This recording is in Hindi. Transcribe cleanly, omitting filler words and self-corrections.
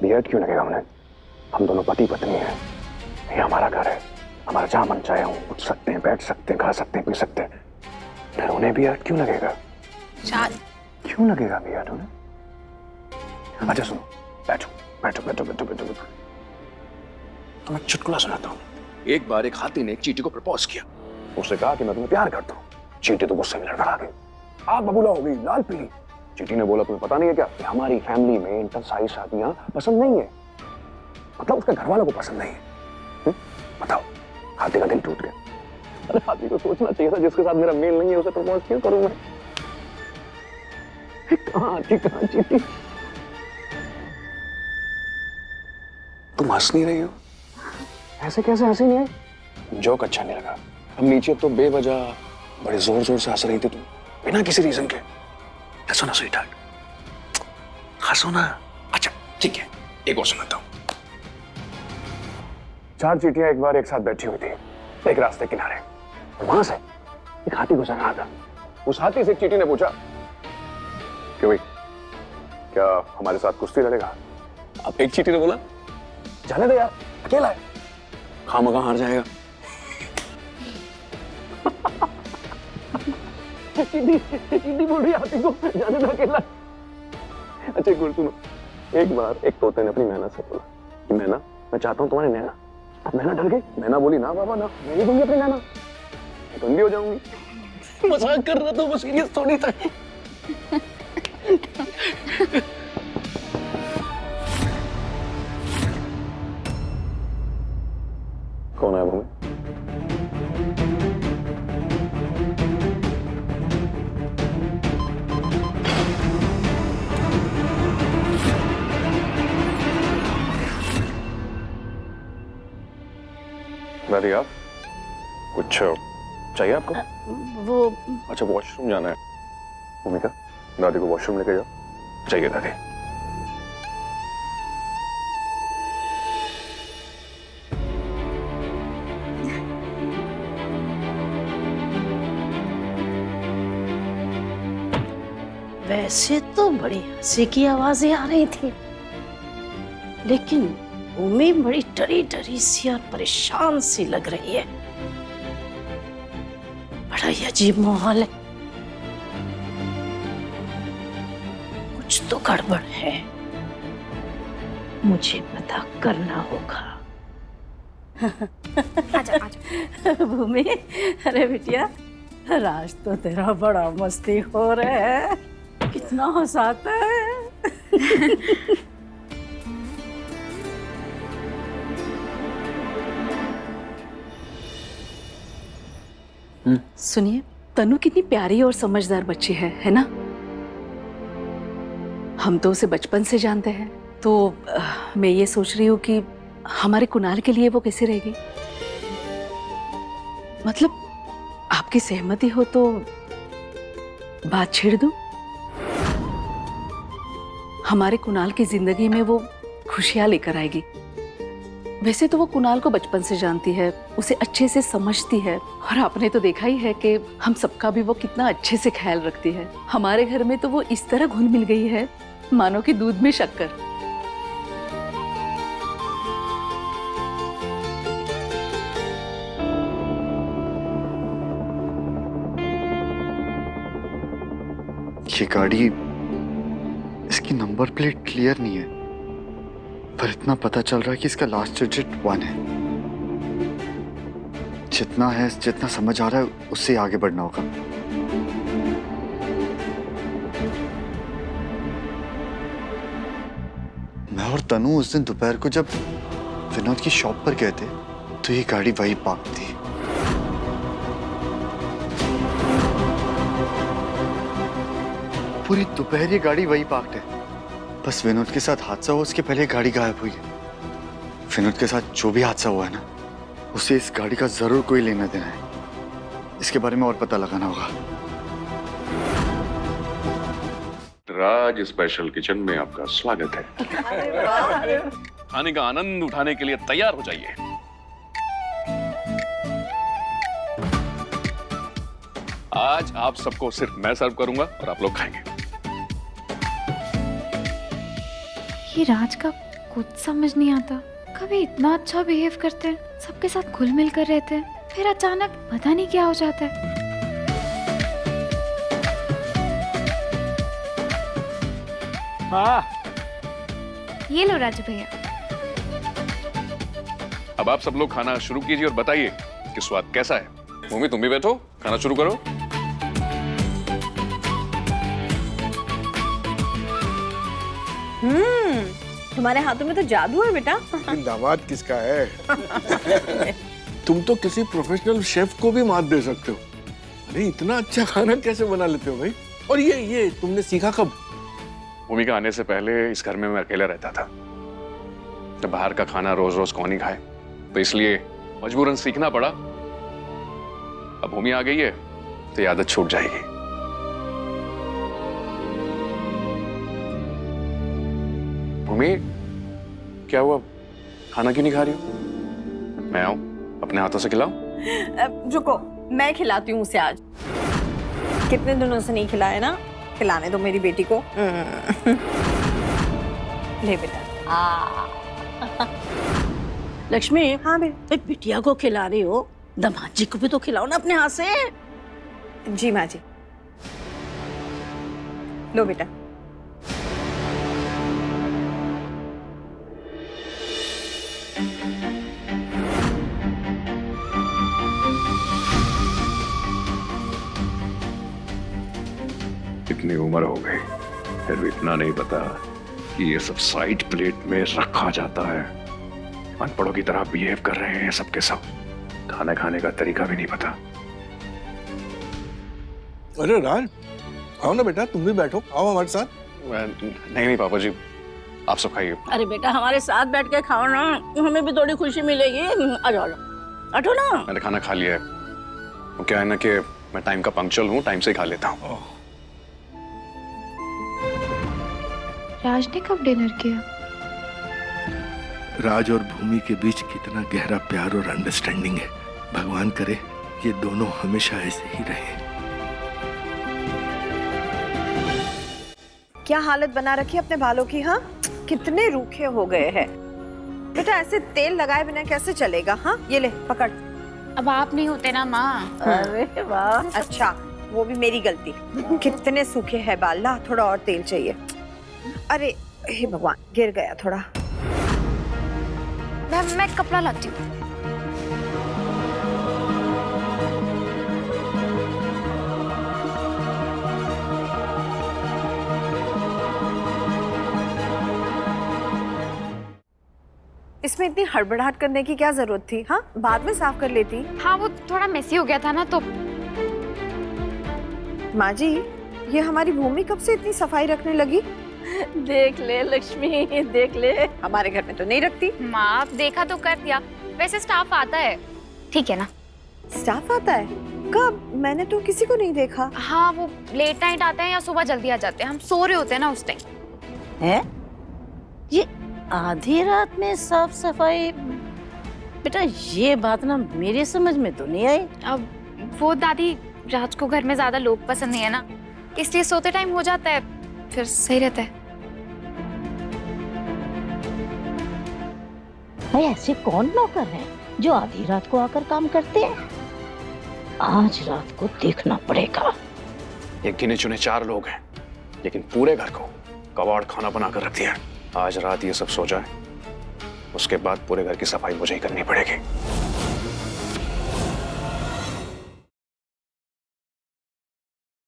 वियर्ड क्यों लगेगा उन्हें? हम दोनों पति पत्नी हैं, ये हमारा घर है, हमारा जहां मन चाहे हम उठ सकते हैं, बैठ सकते हैं, खा सकते हैं, पी सकते हैं। फिर उन्हें वियर्ड क्यों लगेगा? क्यों लगेगा वियर्ड उन्हें? अच्छा सुनो, बैठो बैठो बैठो बैठो बैठो बैठो। तो मैं चुटकुला सुनाता हूँ। एक बार एक हाथी ने एक चींटी को प्रपोज किया। उसने कहा कि मैं तुम्हें प्यार करता हूँ। चींटी तो गुस्से में लड़खड़ा गई, आग बबूला हो गई, लाल पीली। चींटी ने बोला तुम्हें पता नहीं है क्या कि हमारी फैमिली में इंटरसाइज शादियां पसंद नहीं है, मतलब उसके घर वालों को पसंद नहीं है। बताओ, हाथी का दिल टूट गया। अरे हाथी को सोचना चाहिए था जिसके साथ मेरा मेल नहीं है उसे प्रपोज क्यों करूं मैं? कहां हाथी कहां चींटी? तुम हंस नहीं रही हो? ऐसे कैसे हंसी नहीं आई? जोक अच्छा नहीं लगा। अब नीचे तो बेवजह बड़े जोर जोर से हंस रही थी तुम, बिना किसी रीजन के। हंसो ना स्वीट हार्ट, हंसो ना। अच्छा ठीक है, एक और सुनाता हूं। 4 चींटियां एक बार एक साथ बैठी हुई थी एक रास्ते किनारे। वहां से एक हाथी गुजर रहा था। उस हाथी से एक चींटी ने पूछा कि भाई क्या हमारे साथ कुश्ती लड़ेगा? अब एक चींटी ने बोला जाने दे यार, अकेला है, खामखा हार जाएगा। चींटी बोल रही हाथी को जाने दो, अकेला। अच्छा एक और सुनो। एक बार एक तोते ने अपनी मैना से बोला कि मैना मैं चाहता हूँ तुम्हारी नैना। अब मैना डर गई। मैना बोली ना बाबा ना, मैं नहीं दूंगी अपनी नैना, मैं गंदी हो जाऊंगी। मजाक कर रहा था वो, सीरियस थोड़ी था। कौन है वो? दादी आप कुछ चाहिए आपको? वो अच्छा वॉशरूम जाना है। भूमिका दादी को वॉशरूम लेके जाओ। चाहिए दादी। वैसे तो बड़ी हंसी की आवाजें आ रही थी, लेकिन भूमि बड़ी डरी डरी सी और परेशान सी लग रही है। बड़ा ही अजीब माहौल है, कुछ तो गड़बड़ है, मुझे पता करना होगा। आजा आजा। भूमि, अरे बिटिया, राज तो तेरा बड़ा मस्ती हो रहा है, कितना हंसाता है। सुनिए, तनु कितनी प्यारी और समझदार बच्ची है ना? हम तो उसे बचपन से जानते हैं, तो मैं ये सोच रही हूँ कि हमारे कुणाल के लिए वो कैसी रहेगी। मतलब आपकी सहमति हो तो बात छेड़ दूं? हमारे कुणाल की जिंदगी में वो खुशियां लेकर आएगी। वैसे तो वो कुणाल को बचपन से जानती है, उसे अच्छे से समझती है, और आपने तो देखा ही है कि हम सबका भी वो कितना अच्छे से ख्याल रखती है। हमारे घर में तो वो इस तरह घुल मिल गई है मानो कि दूध में शक्कर। ये गाड़ी, इसकी नंबर प्लेट क्लियर नहीं है, पर इतना पता चल रहा है कि इसका लास्ट डिजिट 1 है। जितना समझ आ रहा है उससे आगे बढ़ना होगा। मैं और तनु उस दिन दोपहर को जब विनोद की शॉप पर गए थे तो ये गाड़ी वही पार्क थी। पूरी दोपहर ये गाड़ी वही पार्क है। बस विनोद के साथ हादसा हुआ उसके पहले गाड़ी गायब हुई है। विनोद के साथ जो भी हादसा हुआ है ना, उसे इस गाड़ी का जरूर कोई लेना देना है। इसके बारे में और पता लगाना होगा। राज स्पेशल किचन में आपका स्वागत है। खाने का आनंद उठाने के लिए तैयार हो जाइए। आज आप सबको सिर्फ मैं सर्व करूंगा और आप लोग खाएंगे। ये राज का कुछ समझ नहीं आता। कभी इतना अच्छा बिहेव करते हैं, सबके साथ घुल मिल कर रहते हैं, फिर अचानक पता नहीं क्या हो जाता है। हाँ ये लो राजू भैया। अब आप सब लोग खाना शुरू कीजिए और बताइए कि स्वाद कैसा है। भूमि तुम भी बैठो, खाना शुरू करो। तुम्हारे हाथों में तो जादू है बेटा। लेकिन दामाद किसका है? तुम तो किसी प्रोफेशनल शेफ को भी मात दे सकते हो। अरे इतना अच्छा खाना कैसे बना लेते हो भाई? और ये तुमने सीखा कब? भूमि का आने से पहले इस घर में मैं अकेला रहता था। तो बाहर का खाना रोज रोज कौन ही खाए, तो इसलिए मजबूरन सीखना पड़ा। अब भूमि आ गई है तो ये आदत छूट जाएगी। भूमि क्या हुआ, खाना क्यों नहीं खा रही हो? मैं आऊं, अपने हाथों से खिलाऊं? रुको, मैं खिलाती हूँ उसे आज। कितने दिनों से नहीं खिलाया ना, खिलाने दो मेरी बेटी को। ले बेटा। लक्ष्मी, हाँ बे। बिटिया को खिला रही हो, दामाद जी को भी तो खिलाओ ना अपने हाथ से। जी माँ जी। लो बेटा। इतनी उम्र हो गई फिर भी इतना नहीं पता कि ये सब साइड प्लेट में रखा जाता है। अनपढ़ों की तरह बिहेव कर रहे हैं सबके सब। खाना खाने का तरीका भी नहीं पता। अरे राज, आओ ना बेटा, तुम भी बैठो, आओ हमारे साथ। नहीं पापा जी, आप सब खाइए। अरे बेटा, हमारे साथ बैठ के खाओ ना, हमें भी थोड़ी खुशी मिलेगी। आ जाओ, बैठो ना। मैंने खाना खा लिया है। वो क्या है ना कि मैं टाइम का पंक्चुअल हूँ, टाइम से ही खा लेता हूँ। राज ने कब डिनर किया? राज और भूमि के बीच कितना गहरा प्यार और अंडरस्टैंडिंग है। भगवान करे ये दोनों हमेशा ऐसे ही रहे। क्या हालत बना रखी है अपने बालों की? हाँ, कितने रूखे हो गए हैं बेटा। ऐसे तेल लगाए बिना कैसे चलेगा? हाँ, ये ले पकड़। अब आप नहीं होते ना माँ। अरे वाह। अच्छा, वो भी मेरी गलती। कितने सूखे हैं बाल। ला, थोड़ा और तेल चाहिए। अरे हे भगवान, गिर गया थोड़ा। मैं कपड़ा लाती हूँ। इसमें इतनी हड़बड़ाहट करने की क्या जरूरत थी? हाँ, बाद में साफ कर लेती। हाँ, वो थोड़ा मेसी हो गया था ना तो। माँ जी, ये हमारी भूमि कब से इतनी सफाई रखने लगी? देख ले लक्ष्मी, देख ले। हमारे घर में तो नहीं रखती। माँ, देखा तो कर दिया। वैसे स्टाफ आता है, ठीक है ना? स्टाफ आता है? कब? मैंने तो किसी को नहीं देखा। हाँ, वो लेट नाइट आते हैं या सुबह जल्दी आ जाते हैं। हम सो रहे होते हैं ना उस टाइम। है ये आधी रात में साफ सफाई? बेटा, ये बात ना मेरे समझ में तो नहीं आई। अब वो दादी, राज को घर में ज्यादा लोग पसंद नहीं है ना, इसलिए सोते टाइम हो जाता है, फिर सही रहता है। भाई, ऐसे कौन नौकर हैं जो आधी रात को आकर काम करते हैं? आज रात को देखना पड़ेगा। एक गिने चुने 4 लोग हैं, लेकिन पूरे घर को कबाड़ खाना बनाकर रख दिया। आज रात ये सब सो जाए, उसके बाद पूरे घर की सफाई मुझे ही करनी पड़ेगी।